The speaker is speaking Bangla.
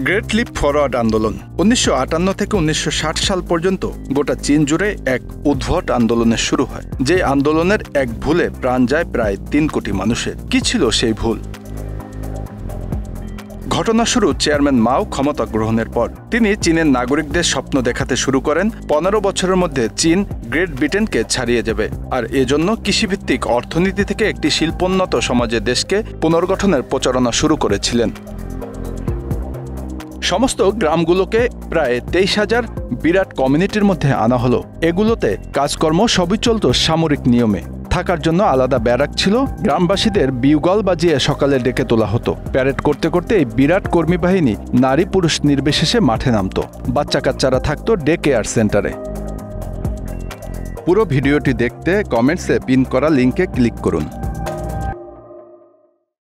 গ্রেট লিপ ফরওয়ার্ড আন্দোলন 1958 থেকে 1960 সাল পর্যন্ত গোটা চীন জুড়ে এক উদ্ভট আন্দোলনের শুরু হয়। যে আন্দোলনের এক ভুলে প্রাণ যায় প্রায় 3 কোটি মানুষের। কি ছিল সেই ভুল? ঘটনা শুরু চেয়ারম্যান মাও ক্ষমতা গ্রহণের পর। তিনি চীনের নাগরিকদের স্বপ্ন দেখাতে শুরু করেন 15 বছরের মধ্যে চীন গ্রেট ব্রিটেনকে ছাড়িয়ে যাবে, আর এজন্য কৃষিভিত্তিক অর্থনীতি থেকে একটি শিল্পোন্নত সমাজের দেশকে পুনর্গঠনের প্রচারণা শুরু করেছিলেন। সমস্ত গ্রামগুলোকে প্রায় 23,000 বিরাট কমিউনিটির মধ্যে আনা হলো। এগুলোতে কাজকর্ম সবই চলত সামরিক নিয়মে। থাকার জন্য আলাদা ব্যারাক ছিল। গ্রামবাসীদের বিউগল বাজিয়ে সকালে ডেকে তোলা হতো। প্যারেড করতে করতে এই বিরাট কর্মী বাহিনী নারী পুরুষ নির্বিশেষে মাঠে নামত। বাচ্চা কাচ্চারা থাকতো ডে কেয়ার সেন্টারে। পুরো ভিডিওটি দেখতে কমেন্টসে পিন করা লিঙ্কে ক্লিক করুন।